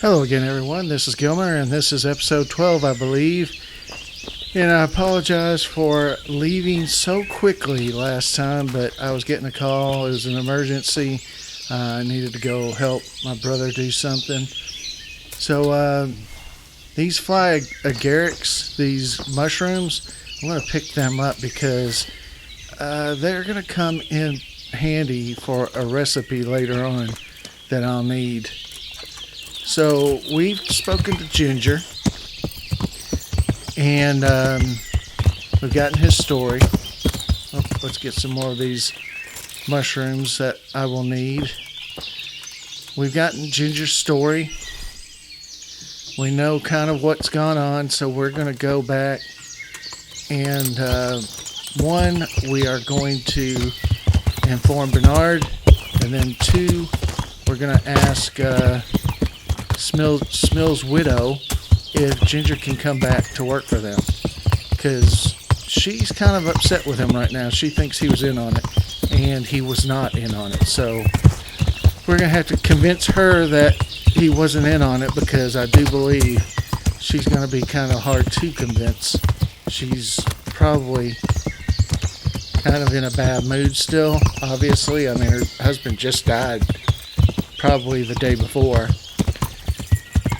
Hello again, everyone. This is Gilmer, and this is episode 12, I believe. And I apologize for leaving so quickly last time, but I was getting a call. It was an emergency. I needed to go help my brother do something. So these fly agarics, these mushrooms, I'm going to pick them up because they're going to come in handy for a recipe later on that I'll need. So we've spoken to Ginger, and we've gotten his story. Oh, let's get some more of these mushrooms that I will need. We've gotten Ginger's story. We know kind of what's gone on, so we're going to go back and one, we are going to inform Bernard, and then two, we're going to ask Smil's widow if Ginger can come back to work for them, because she's kind of upset with him right now. She thinks he was in on it, and he was not in on it. So we're going to have to convince her that he wasn't in on it, because I do believe she's going to be kind of hard to convince. She's probably kind of in a bad mood still, obviously. I mean, her husband just died probably the day before.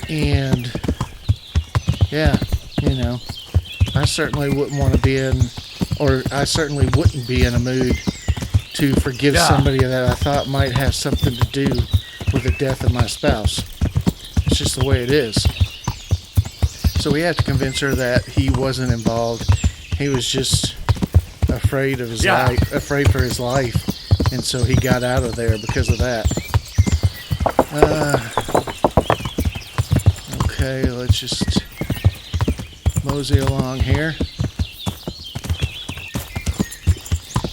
And, yeah, you know, I certainly wouldn't want to be in, or I certainly wouldn't be in a mood to forgive somebody that I thought might have something to do with the death of my spouse. It's just the way it is. So we have to convince her that he wasn't involved. He was just afraid of his life, afraid for his life, and so he got out of there because of that. Okay, let's just mosey along here.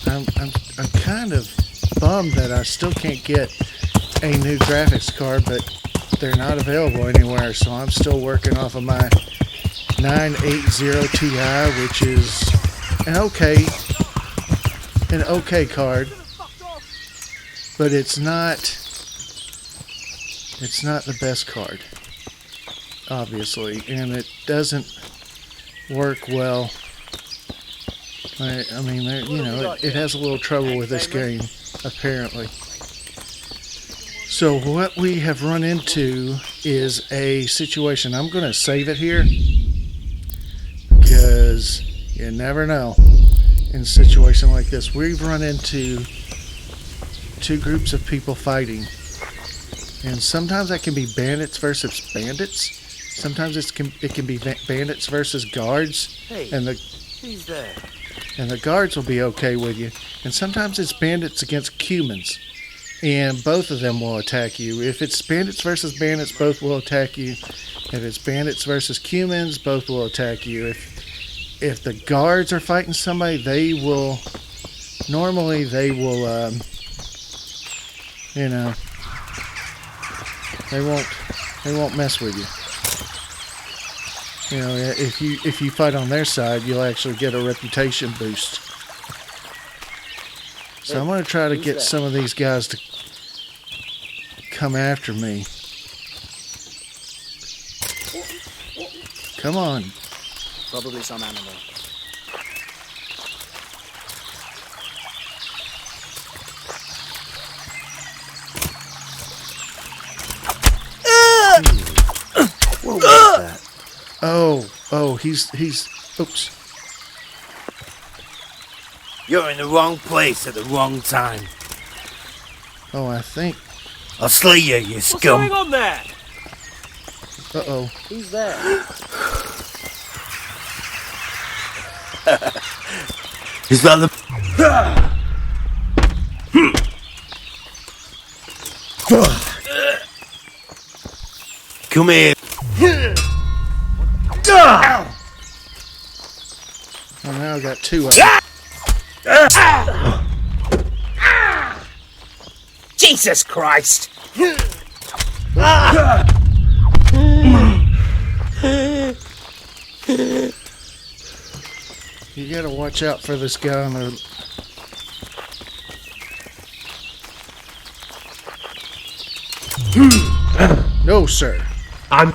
I'm kind of bummed that I still can't get a new graphics card, but they're not available anywhere, so I'm still working off of my 980 Ti, which is an okay card, but it's not the best card, obviously, and it doesn't work well. I mean, you know, it has a little trouble with this game, apparently. So what we have run into is a situation. I'm going to save it here, because you never know in a situation like this. We've run into two groups of people fighting, and sometimes that can be bandits versus bandits. Sometimes it can be bandits versus guards, and the guards will be okay with you. And sometimes it's bandits against humans, and both of them will attack you. If it's bandits versus bandits, both will attack you. If it's bandits versus humans, both will attack you. If the guards are fighting somebody, they will you know, they won't mess with you. You know, if you fight on their side, you'll actually get a reputation boost. So I'm going to try to get some of these guys to come after me. Come on. Probably some animal. What was that? Oh, he's, oops. You're in the wrong place at the wrong time. Oh, I think. I'll slay you, you scum. What's going on there? Uh-oh. Who's there? Is that the... Come here. Oh, now I got two of them. Jesus Christ! You gotta watch out for this guy on the... No, sir. I'm...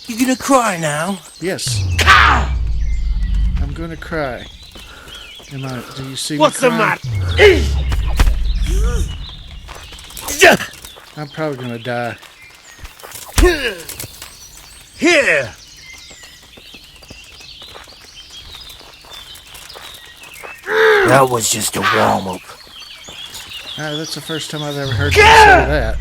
You gonna cry now? Yes. I'm gonna cry. Do you see What's me the crying? matter? I'm probably gonna die. Here! That was just a warm-up. That's the first time I've ever heard you say that.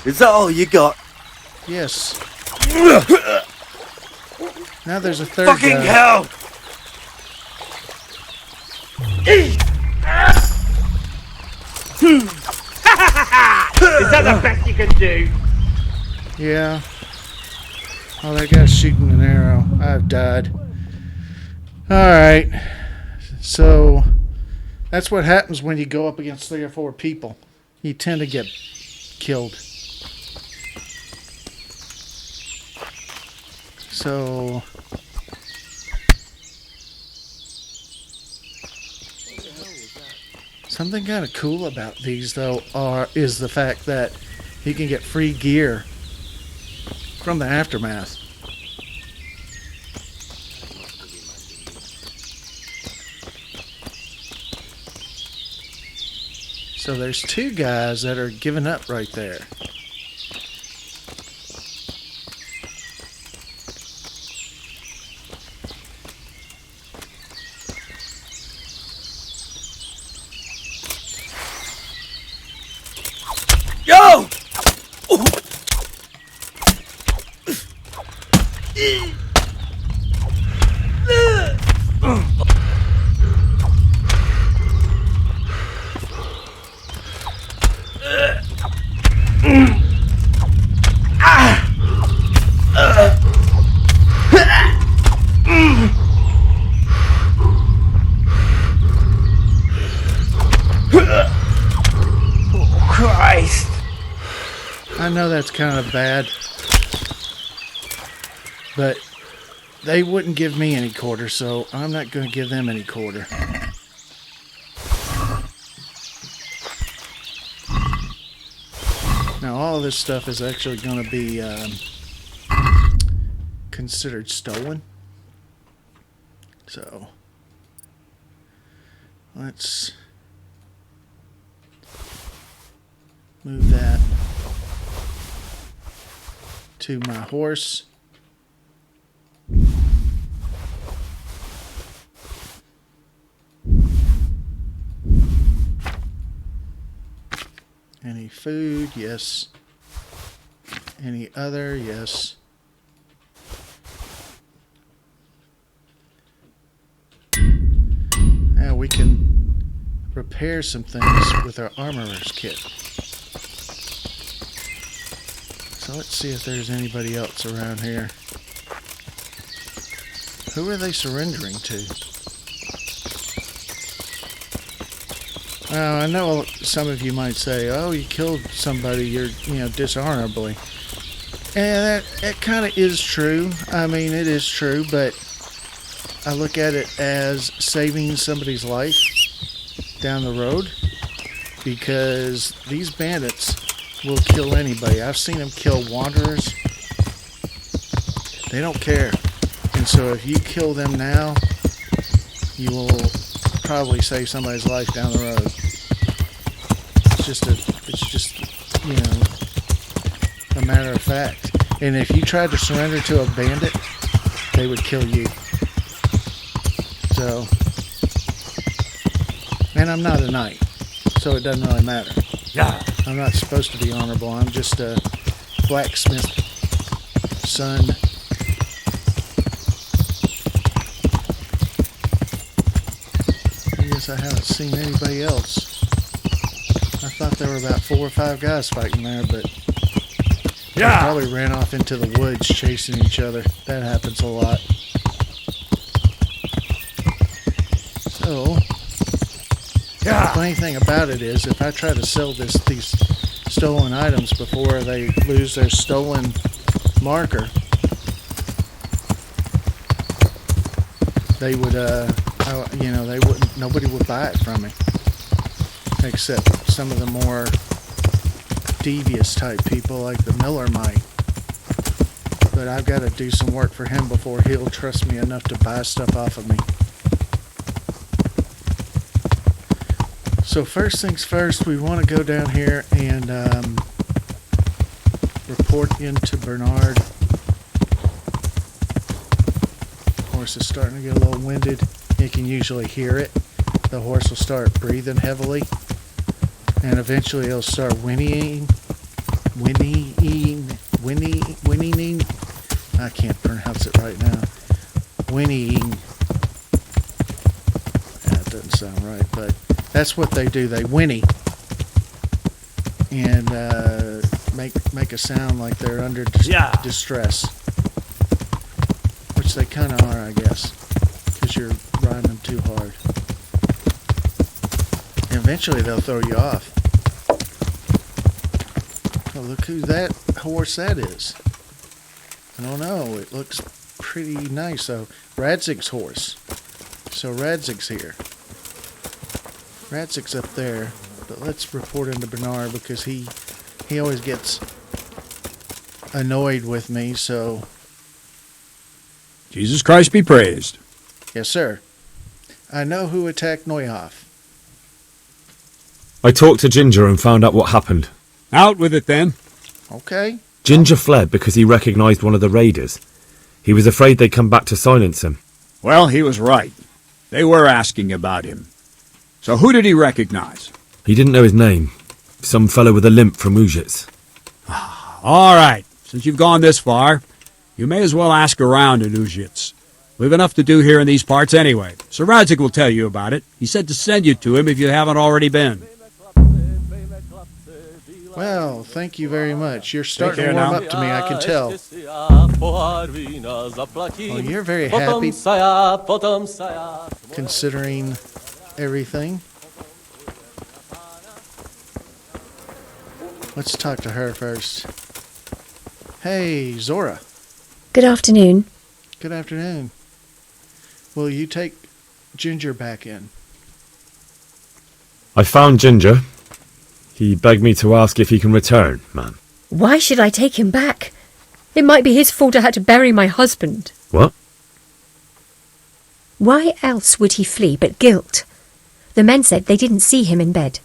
Is that all you got? Yes. Now there's a third Fucking guy. hell! Is that the best you can do? Yeah. Oh, that guy's shooting an arrow. I've died. Alright. So, that's what happens when you go up against 3 or 4 people. You tend to get killed. So... something kind of cool about these, though, is the fact that you can get free gear from the aftermath. So there's 2 guys that are giving up right there. Yo! Christ! I know that's kind of bad, but they wouldn't give me any quarter, so I'm not going to give them any quarter. Now, all of this stuff is actually going to be considered stolen. So, let's move that to my horse. Any food? Yes. Any other? Yes. Now we can repair some things with our armorer's kit. So let's see if there's anybody else around here. Who are they surrendering to? I know some of you might say, oh, you killed somebody, you're, dishonorably. And that kind of is true. I mean, it is true, but I look at it as saving somebody's life down the road, because these bandits will kill anybody. I've seen them kill wanderers. They don't care. And so if you kill them now, you will probably save somebody's life down the road. It's just a matter of fact. And if you tried to surrender to a bandit, they would kill you. So, and I'm not a knight, so it doesn't really matter. Yeah. I'm not supposed to be honorable. I'm just a blacksmith son. I guess I haven't seen anybody else. I thought there were about 4 or 5 guys fighting there, but they probably ran off into the woods chasing each other. That happens a lot. So, the funny thing about it is, if I try to sell these stolen items before they lose their stolen marker, they would, they wouldn't. Nobody would buy it from me, except some of the more devious type people, like the Miller might. But I've got to do some work for him before he'll trust me enough to buy stuff off of me. So first things first, we want to go down here and report into Bernard. Horse is starting to get a little winded. You can usually hear it. The horse will start breathing heavily, and eventually he'll start whinnying. I can't pronounce it right now. Whinnying. That doesn't sound right, but that's what they do. They whinny and make a sound like they're under distress, which they kind of are, I guess, because you're riding them too hard. And eventually they'll throw you off. Oh, look who that horse that is. I don't know. It looks pretty nice. So, Radzig's horse. So, Radzig's here. Radzig's up there. But let's report into Bernard because he always gets annoyed with me, so... Jesus Christ be praised. Yes, sir. I know who attacked Neuhoff. I talked to Ginger and found out what happened. Out with it, then. Okay. Ginger fled because he recognised one of the raiders. He was afraid they'd come back to silence him. Well, he was right. They were asking about him. So who did he recognize? He didn't know his name. Some fellow with a limp from Ujits. All right. Since you've gone this far, you may as well ask around in Ujits. We've enough to do here in these parts anyway. Sir Radzig will tell you about it. He said to send you to him if you haven't already been. Well, thank you very much. You're starting to warm up to me, I can tell. Well, you're very happy, considering everything. Let's talk to her first. Hey, Zora. Good afternoon. Good afternoon. Will you take Ginger back in? I found Ginger. He begged me to ask if he can return, ma'am. Why should I take him back? It might be his fault I had to bury my husband. What? Why else would he flee but guilt? The men said they didn't see him in bed.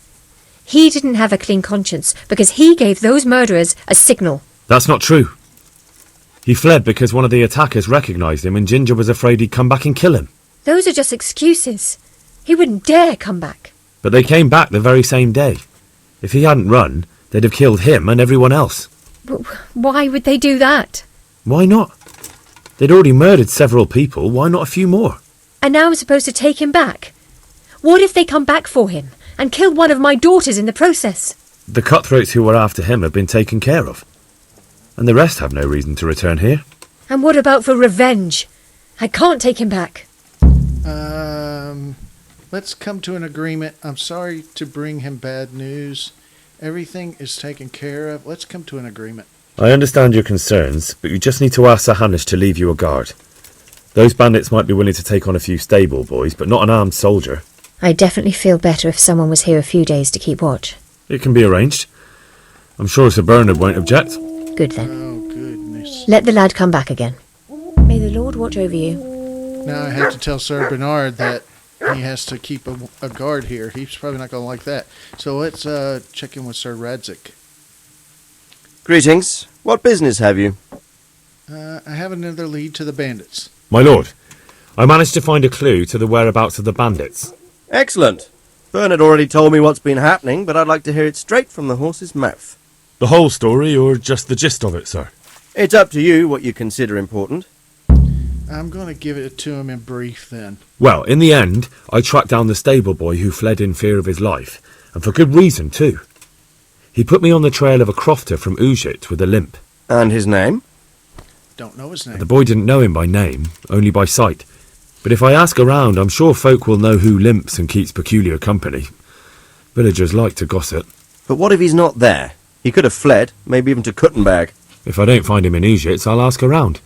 He didn't have a clean conscience because he gave those murderers a signal. That's not true. He fled because one of the attackers recognised him and Ginger was afraid he'd come back and kill him. Those are just excuses. He wouldn't dare come back. But they came back the very same day. If he hadn't run, they'd have killed him and everyone else. Why would they do that? Why not? They'd already murdered several people. Why not a few more? And now I'm supposed to take him back? What if they come back for him and kill one of my daughters in the process? The cutthroats who were after him have been taken care of. And the rest have no reason to return here. And what about for revenge? I can't take him back. Let's come to an agreement. I'm sorry to bring him bad news. Everything is taken care of. Let's come to an agreement. I understand your concerns, but you just need to ask Sir Hanish to leave you a guard. Those bandits might be willing to take on a few stable boys, but not an armed soldier. I'd definitely feel better if someone was here a few days to keep watch. It can be arranged. I'm sure Sir Bernard won't object. Good then. Oh, goodness. Let the lad come back again. May the Lord watch over you. Now I have to tell Sir Bernard that he has to keep a guard here. He's probably not going to like that. So let's check in with Sir Radzig. Greetings. What business have you? I have another lead to the bandits. My lord, I managed to find a clue to the whereabouts of the bandits. Excellent. Bernard already told me what's been happening, but I'd like to hear it straight from the horse's mouth. The whole story, or just the gist of it, sir? It's up to you what you consider important. I'm going to give it to him in brief then. Well, in the end, I tracked down the stable boy who fled in fear of his life, and for good reason, too. He put me on the trail of a crofter from Ujit with a limp. And his name? Don't know his name. The boy didn't know him by name, only by sight. But if I ask around, I'm sure folk will know who limps and keeps peculiar company. Villagers like to gossip. But what if he's not there? He could have fled, maybe even to Kuttenberg. If I don't find him in Ujits, I'll ask around.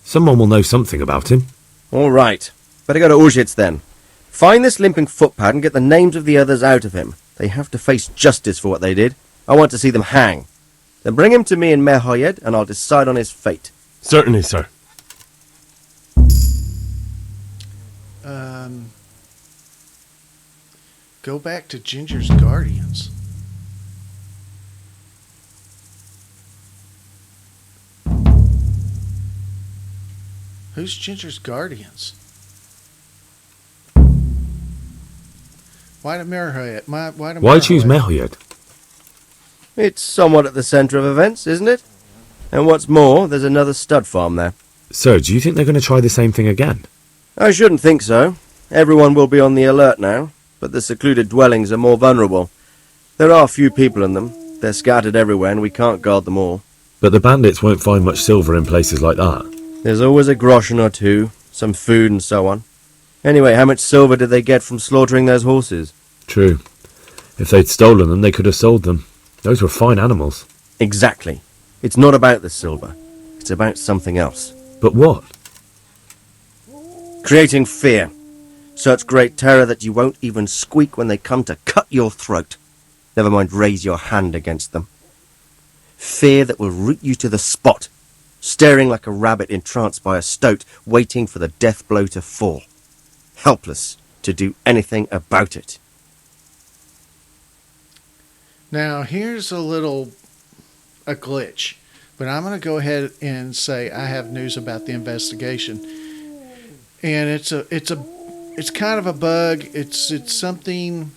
Someone will know something about him. All right. Better go to Urzhitz then. Find this limping footpad and get the names of the others out of him. They have to face justice for what they did. I want to see them hang. Then bring him to me in Merhoyed and I'll decide on his fate. Certainly, sir. Go back to Ginger's Guardians. Who's Ginger's Guardians? Why to Merhoyed? Why choose Merhoyed? It's somewhat at the centre of events, isn't it? And what's more, there's another stud farm there. Sir, do you think they're going to try the same thing again? I shouldn't think so. Everyone will be on the alert now, but the secluded dwellings are more vulnerable. There are few people in them. They're scattered everywhere and we can't guard them all. But the bandits won't find much silver in places like that. There's always a groschen or two, some food and so on. Anyway, how much silver did they get from slaughtering those horses? True. If they'd stolen them, they could have sold them. Those were fine animals. Exactly. It's not about the silver. It's about something else. But what? Creating fear. Such great terror that you won't even squeak when they come to cut your throat. Never mind raise your hand against them. Fear that will root you to the spot, staring like a rabbit entranced by a stoat, waiting for the death blow to fall. Helpless to do anything about it. Now, here's a glitch, but I'm going to go ahead and say I have news about the investigation. And it's kind of a bug. It's something.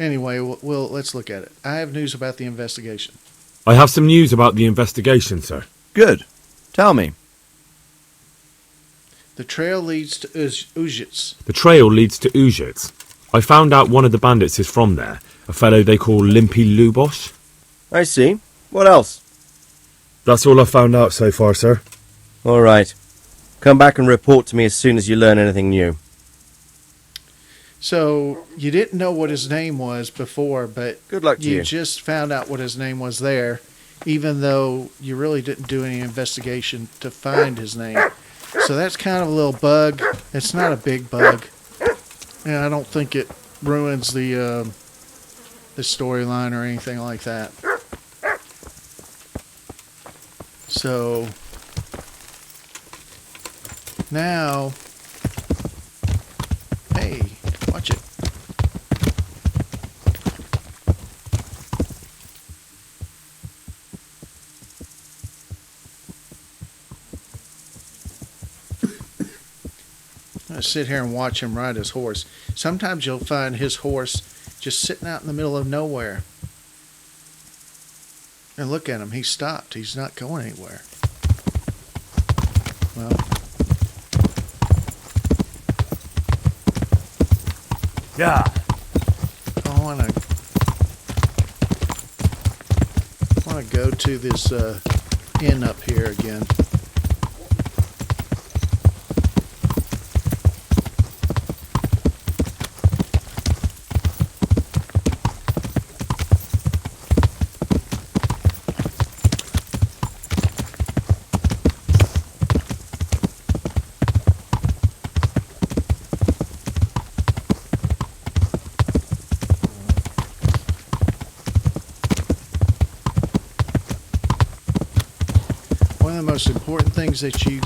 Anyway, let's look at it. I have news about the investigation. I have some news about the investigation, sir. Good. Tell me. The trail leads to Urzhitz. The trail leads to Urzhitz. I found out one of the bandits is from there, a fellow they call Limpy Lubosh. I see. What else? That's all I've found out so far, sir. All right. Come back and report to me as soon as you learn anything new. So, you didn't know what his name was before, but Good luck to you. you just found out what his name was there, even though you really didn't do any investigation to find his name. So that's kind of a little bug. It's not a big bug. And I don't think it ruins the storyline or anything like that. So now, hey, watch it. I'm going to sit here and watch him ride his horse. Sometimes you'll find his horse just sitting out in the middle of nowhere. And look at him. He stopped. He's not going anywhere. Well, Yeah. I want to go to this inn up here again. One of the most important things that you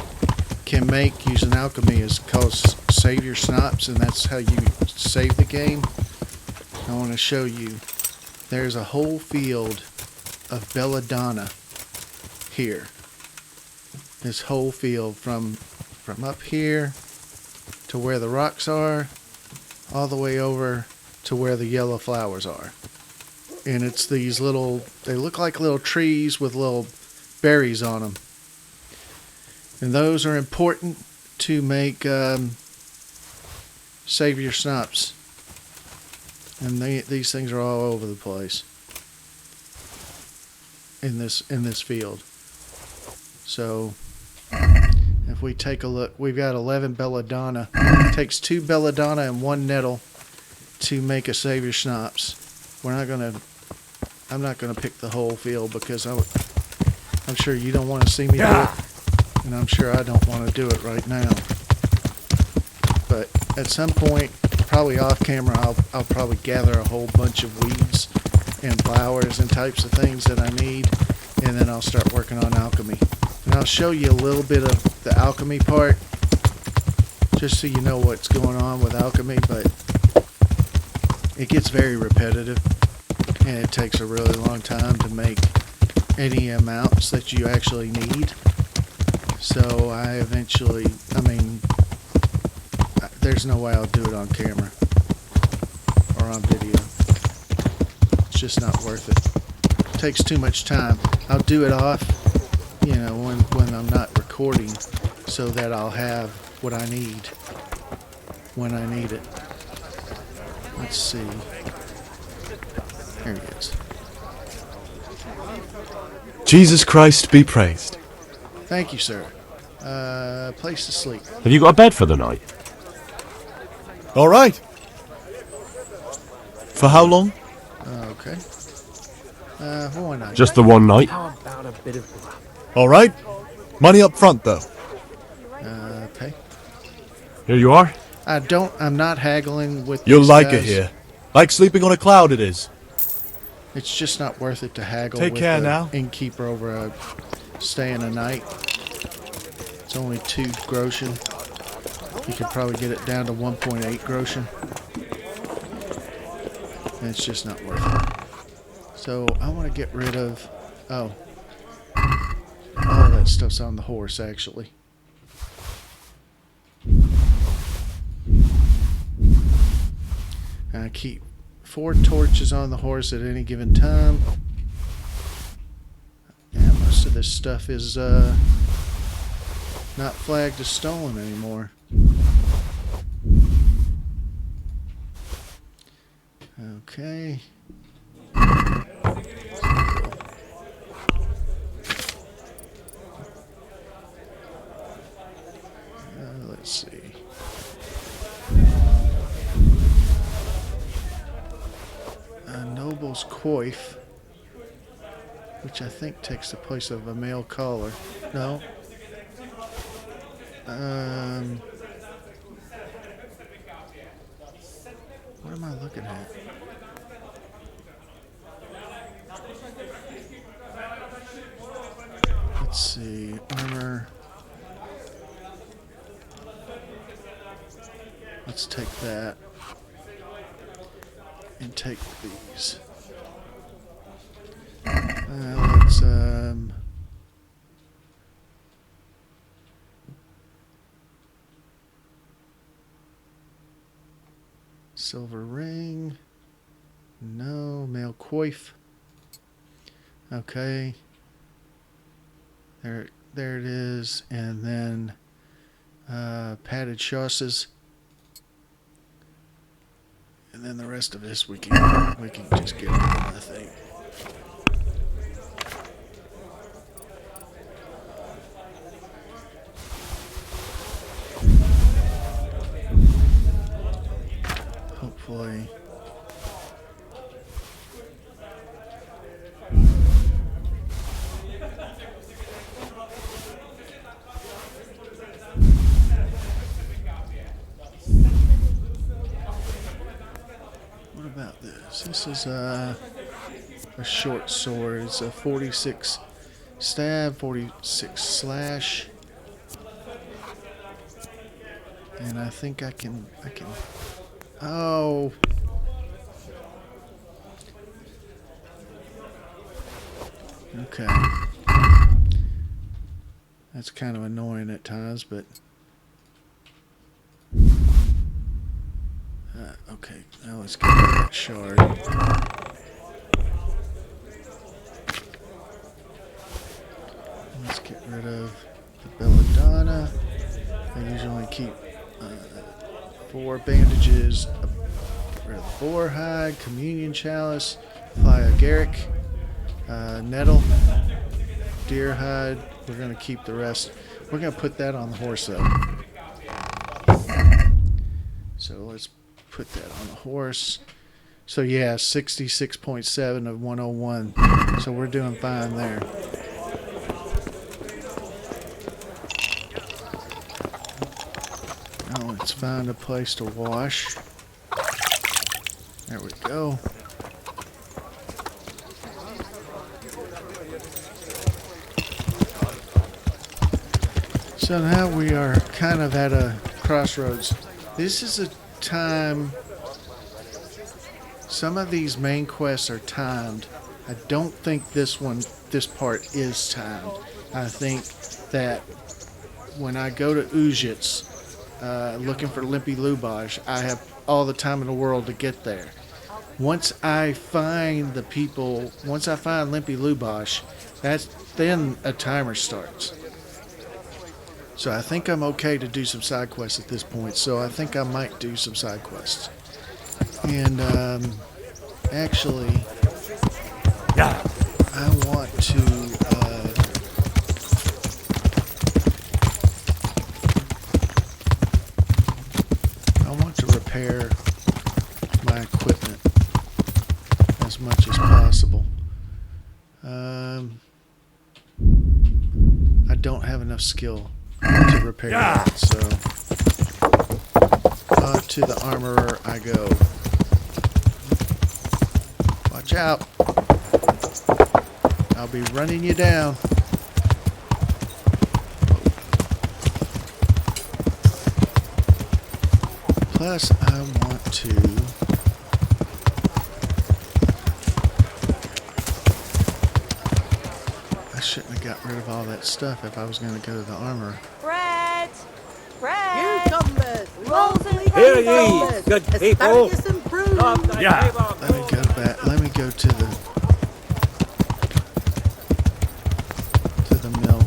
can make using alchemy is called save your snops, and that's how you save the game. I want to show you. There's a whole field of belladonna here. This whole field from up here to where the rocks are, all the way over to where the yellow flowers are. And it's these little, they look like little trees with little berries on them. And those are important to make save your snops. And these things are all over the place in this field. So if we take a look, we've got 11 belladonna. It takes 2 belladonna and 1 nettle to make a save your snops. I'm not gonna pick the whole field because I'm sure you don't want to see me do it. And I'm sure I don't want to do it right now. But at some point, probably off camera, I'll probably gather a whole bunch of weeds and flowers and types of things that I need, and then I'll start working on alchemy. And I'll show you a little bit of the alchemy part, just so you know what's going on with alchemy, but it gets very repetitive, and it takes a really long time to make any amounts that you actually need. So I eventually, there's no way I'll do it on camera or on video. It's just not worth it. It takes too much time. I'll do it off, when I'm not recording, so that I'll have what I need when I need it. Let's see. There it is. Jesus Christ be praised. Thank you, sir. Place to sleep. Have you got a bed for the night? All right. For how long? Okay. Why not? Just the one night? All right. Money up front, though. Okay. Here you are. I'm not haggling with You'll these like it guys. here. Like sleeping on a cloud it is. It's just not worth it to haggle Take with care the now. innkeeper over staying a night. It's only 2 groschen. You could probably get it down to 1.8 groschen. And it's just not worth it. So I want to get rid of... Oh. All that stuff's on the horse, actually. And I keep 4 torches on the horse at any given time. Yeah, most of this stuff is not flagged as stolen anymore. Okay. Let's see. Noble's coif, which I think takes the place of a male collar. No. What am I looking at? Let's see. Armor. Let's take that. And take these. Let's silver ring. No, male coif. Okay. There it is. And then padded chausses. And then the rest of this we can just get rid of, I think. Hopefully. What about this? This is a short sword. It's a 46 stab, 46 slash. And I think I can oh. Okay. That's kind of annoying at times, but okay, now let's get rid of that shard. Let's get rid of the belladonna. I usually keep 4 bandages. Get rid of the boar hide, communion chalice, fly agaric, nettle, deer hide. We're going to keep the rest. We're going to put that on the horse though. So let's put that on the horse. So yeah, 66.7 of 101. So we're doing fine there. Now let's find a place to wash. There we go. So now we are kind of at a crossroads. This is a time. Some of these main quests are timed. I don't think this part is timed. I think that when I go to Ujits, looking for Limpy Lubaj, I have all the time in the world to get there. Once I find Limpy Lubaj, then a timer starts. So I think I'm okay to do some side quests at this point. So I think I might do some side quests. And actually, I want to repair my equipment as much as possible. I don't have enough skill to repair that, so to the armorer I go. Watch out. I'll be running you down. Plus, I want to I shouldn't have got rid of all that stuff if I was going to go to the armorer. Bread! Cucumbers! Rolls and Hear ye, good people. Asparagus and prunes! Let me go back. Let me go to the mill.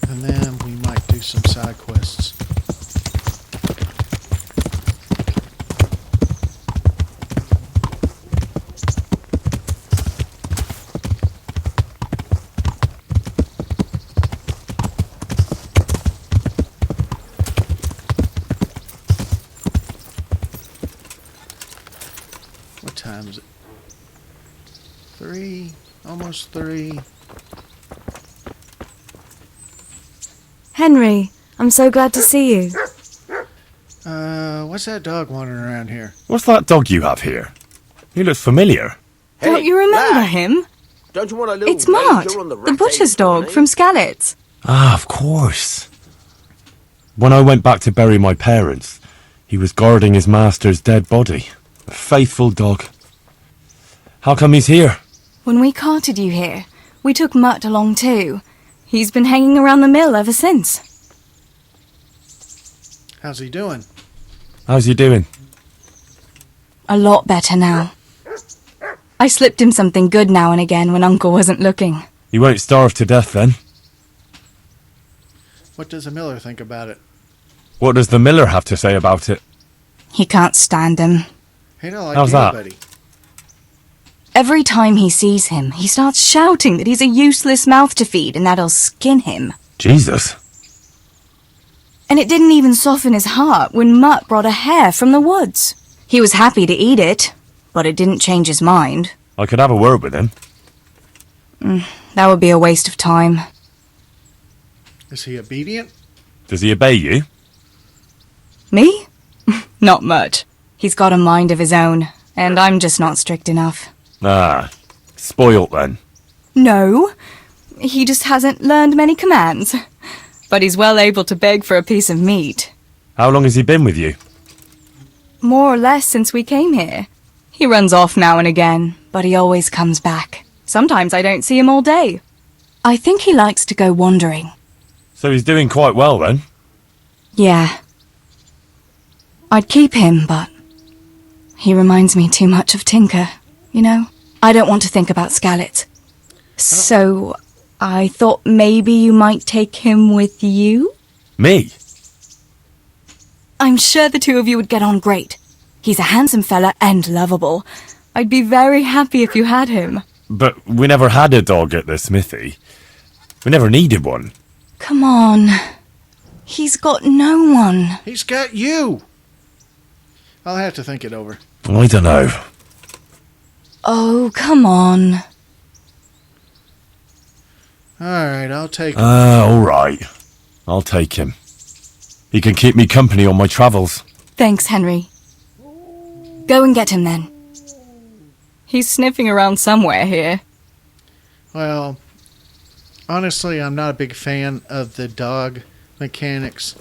And then we might do some side quests. What time is it? 3, almost 3. Henry, I'm so glad to see you. What's that dog wandering around here? What's that dog you have here? He looks familiar. Don't you remember him? Don't you want a little It's Mart, wager on the rat butcher's ace, dog Johnny? from Skalitz. Ah, of course. When I went back to bury my parents, he was guarding his master's dead body. A faithful dog. How come he's here? When we carted you here, we took Mutt along too. He's been hanging around the mill ever since. How's he doing? How's he doing? A lot better now. I slipped him something good now and again when Uncle wasn't looking. He won't starve to death then. What does the miller think about it? What does the miller have to say about it? He can't stand him. He don't like How's that? anybody. Every time he sees him, he starts shouting that he's a useless mouth to feed and that'll skin him. Jesus. And it didn't even soften his heart when Mutt brought a hare from the woods. He was happy to eat it, but it didn't change his mind. I could have a word with him. That would be a waste of time. Is he obedient? Does he obey you? Me? Not much. He's got a mind of his own, and I'm just not strict enough. Ah, spoilt then. No, he just hasn't learned many commands. But he's well able to beg for a piece of meat. How long has he been with you? More or less since we came here. He runs off now and again, but he always comes back. Sometimes I don't see him all day. I think he likes to go wandering. So he's doing quite well then? Yeah. I'd keep him, but he reminds me too much of Tinker, you know? I don't want to think about Skalitz. So I thought maybe you might take him with you? Me? I'm sure the two of you would get on great. He's a handsome fella and lovable. I'd be very happy if you had him. But we never had a dog at the smithy. We never needed one. Come on. He's got no one. He's got you. I'll have to think it over. I don't know. Oh, come on. Alright, I'll take him. Alright. I'll take him. He can keep me company on my travels. Thanks, Henry. Go and get him then. He's sniffing around somewhere here. Well, honestly, I'm not a big fan of the dog mechanics.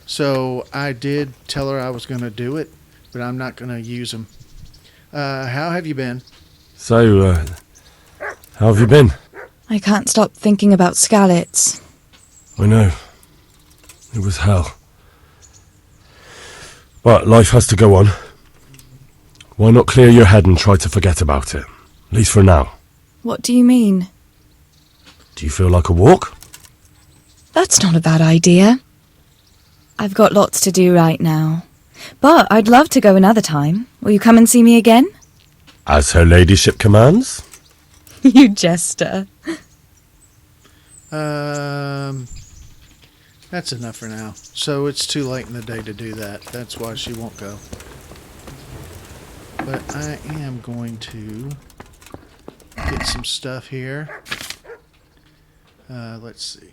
So I did tell her I was going to do it, but I'm not going to use them. How have you been? So, how have you been? I can't stop thinking about Skalitz. I know. It was hell. But life has to go on. Why not clear your head and try to forget about it? At least for now. What do you mean? Do you feel like a walk? That's not a bad idea. I've got lots to do right now. But I'd love to go another time. Will you come and see me again? As her ladyship commands? You jester. That's enough for now. So it's too late in the day to do that. That's why she won't go. But I am going to get some stuff here. Let's see.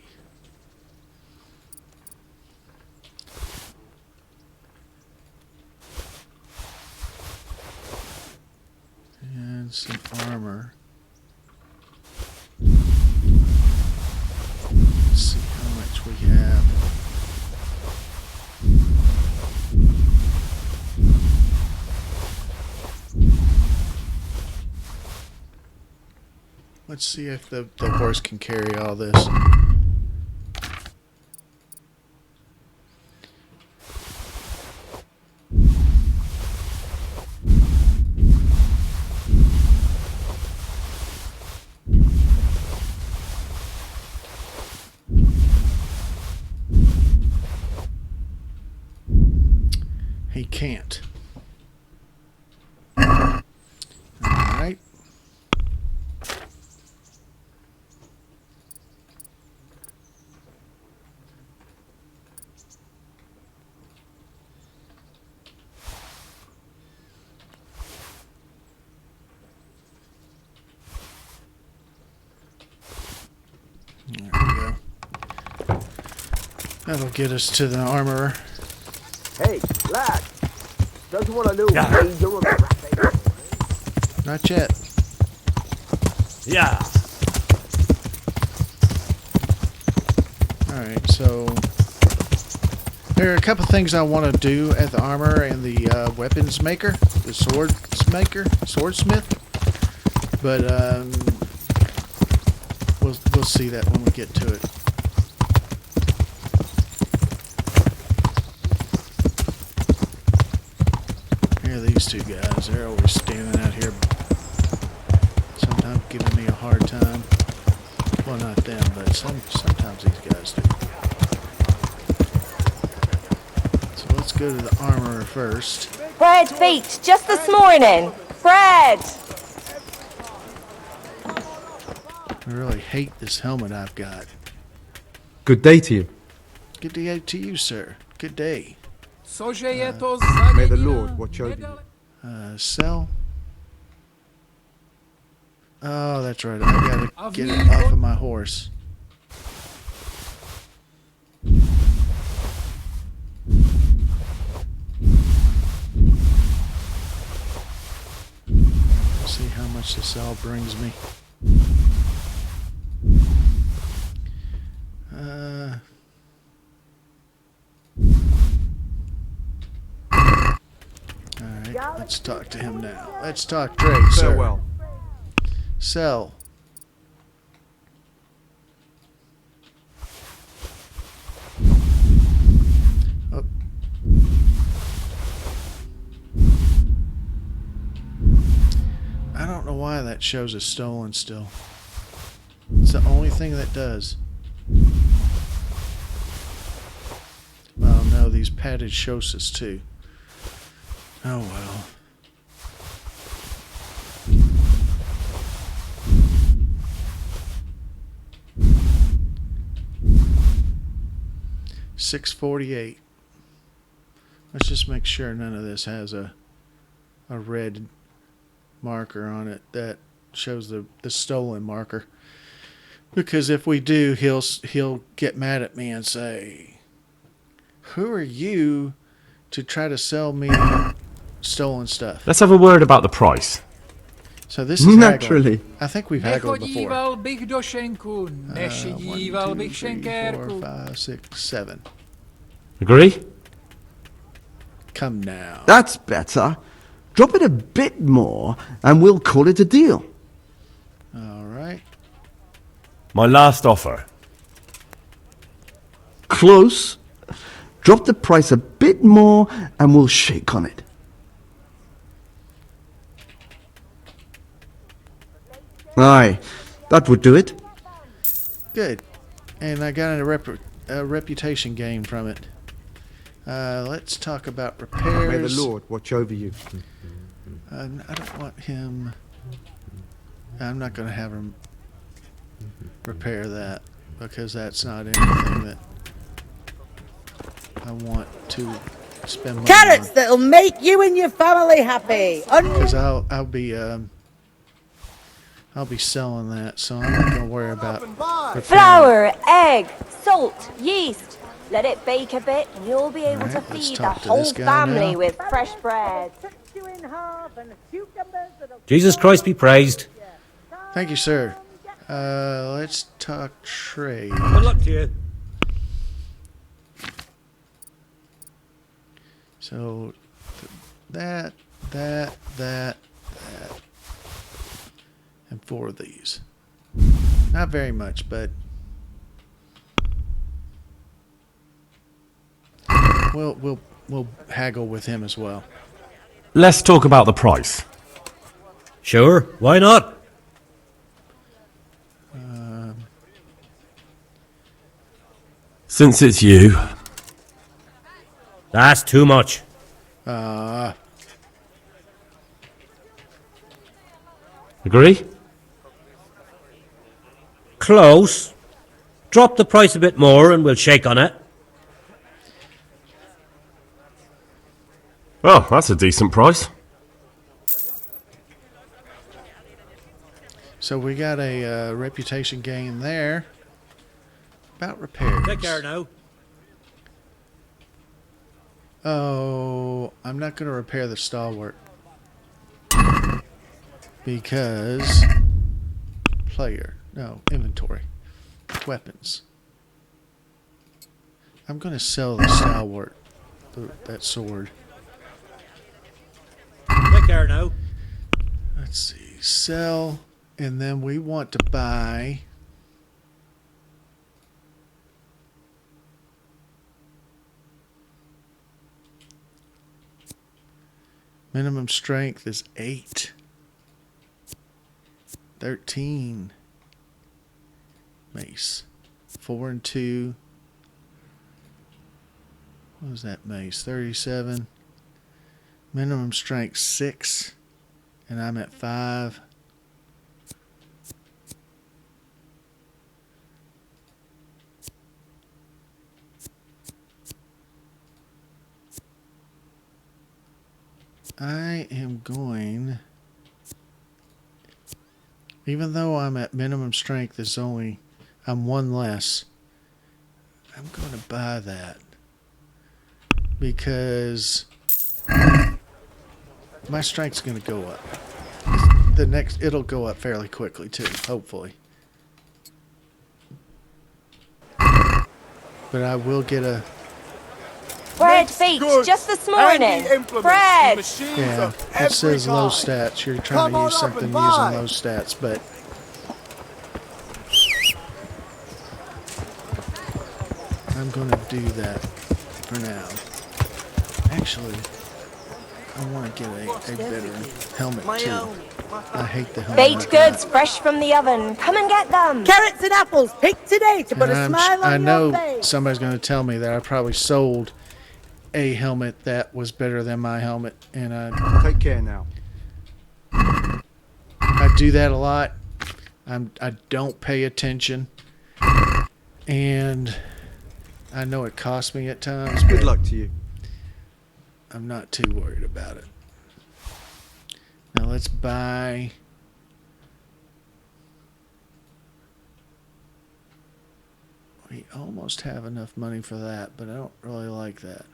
And some armor. Let's see how much we have. Let's see if the horse can carry all this. He can't. All right. There we go. That'll get us to the armorer. Hey, lad. Don't you want a little danger on the rat? Not yet. Yeah. Alright, so there are a couple things I want to do at the armor and the weapons maker, the swordsmith. But we'll see that when we get to it. Here are these two guys. They're always standing out here, sometimes giving me a hard time. Well, not them, but sometimes these guys do. So let's go to the armorer first. Fred feet just this morning. Fred! I really hate this helmet I've got. Good day to you. Good day to you, sir. Good day. May the Lord watch over you. Sell. Oh, that's right. I gotta get it off of my horse. See how much this all brings me. Alright, let's talk to him now. Let's talk trade, sir. Farewell. Sell. Oh. I don't know why that shows as stolen still. It's the only thing that does. Well, no, these padded shows us too. Oh well. $6.48. Let's just make sure none of this has a red marker on it that shows the stolen marker. Because if we do, he'll get mad at me and say, "Who are you to try to sell me stolen stuff?" Let's have a word about the price. So this is Naturally. haggling. I think we've haggled before. 1, 2, 3, 4, 5, 6, 7. Agree? Come now. That's better. Drop it a bit more and we'll call it a deal. All right. My last offer. Close. Drop the price a bit more and we'll shake on it. Aye, that would do it. Good. And I got a reputation gain from it. Let's talk about repairs. May the Lord watch over you. I don't want him... I'm not going to have him repair that, because that's not anything that I want to spend money Carrots on. that'll make you and your family happy. Because I'll be selling that, so I'm not going to worry about repairing. Flour, egg, salt, yeast. Let it bake a bit and you'll be able to feed the whole family with fresh bread. Jesus Christ be praised. Thank you, sir. Let's talk trade. Good luck to you. So, that, and 4 of these. Not very much, but we'll haggle with him as well. Let's talk about the price. Sure, why not? Since it's you. That's too much. Agree? Close. Drop the price a bit more and we'll shake on it. Well, that's a decent price. So we got a reputation gain there. About repairs. Take care now. Oh, I'm not going to repair the stalwart. Because... inventory. Weapons. I'm going to sell the stalwart. That sword. Take care now. Let's see. Sell. And then we want to buy... Minimum strength is 8. 13. Mace. 4 and 2. What was that mace? 37. Minimum strength 6. And I'm at 5. I am going, even though I'm at minimum strength, I'm 1 less. I'm going to buy that because my strength's going to go up. It'll go up fairly quickly too, hopefully. But I will get a... Bread baked just this morning. Bread. Yeah, it says low stats. You're trying to use something using low stats, but I'm going to do that for now. Actually, I want to get a better helmet too. I hate the helmet. Baked goods fresh from the oven. Come and get them. Carrots and apples picked today to put a smile on your face. I know somebody's going to tell me that I probably sold a helmet that was better than my helmet, and Take care now. I do that a lot. I don't pay attention, and I know it costs me at times. Good luck to you. I'm not too worried about it. Now let's buy. We almost have enough money for that, but I don't really like that.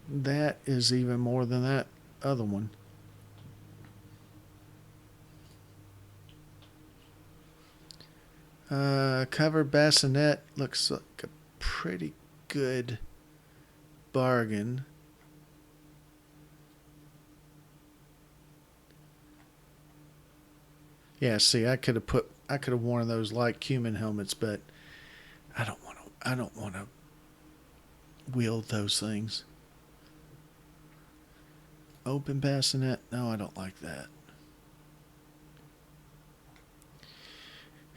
That is even more than that other one. Covered bassinet looks like a pretty good bargain. Yeah, see, I could have worn those light cumin helmets, but I don't want to wield those things. Open bassinet? No, I don't like that.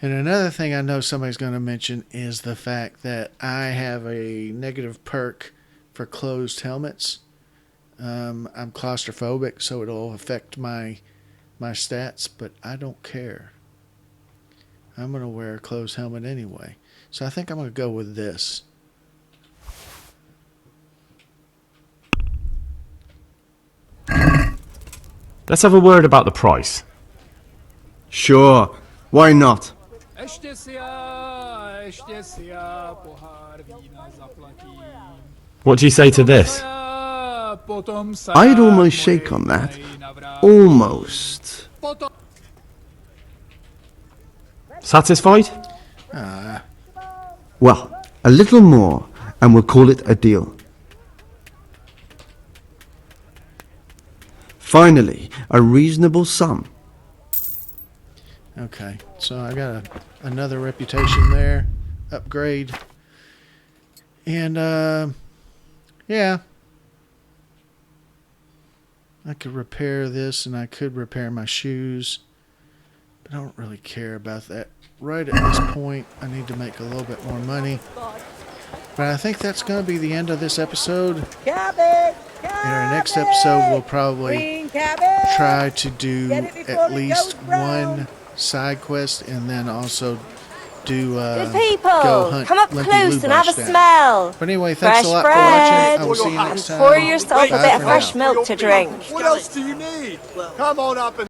And another thing I know somebody's going to mention is the fact that I have a negative perk for closed helmets. I'm claustrophobic, so it'll affect my stats, but I don't care. I'm going to wear a closed helmet anyway. So I think I'm going to go with this. Let's have a word about the price. Sure, why not? What do you say to this? I'd almost shake on that. Almost. Satisfied? Well, a little more, and we'll call it a deal. Finally, a reasonable sum. Okay, so I got another reputation there. Upgrade. And, yeah. I could repair this, and I could repair my shoes. But I don't really care about that. Right at this point, I need to make a little bit more money. But I think that's going to be the end of this episode. Cabbage! In our next episode, we'll probably try to do at least one side quest, and then also do Good people, go hunt come up Limpy close Lou and have a Bush down. smell. But anyway, thanks Fresh a lot bread. for watching. I will see you next And time. pour yourself a Bye bit for of fresh now. milk to drink. What else do you need? Come on up and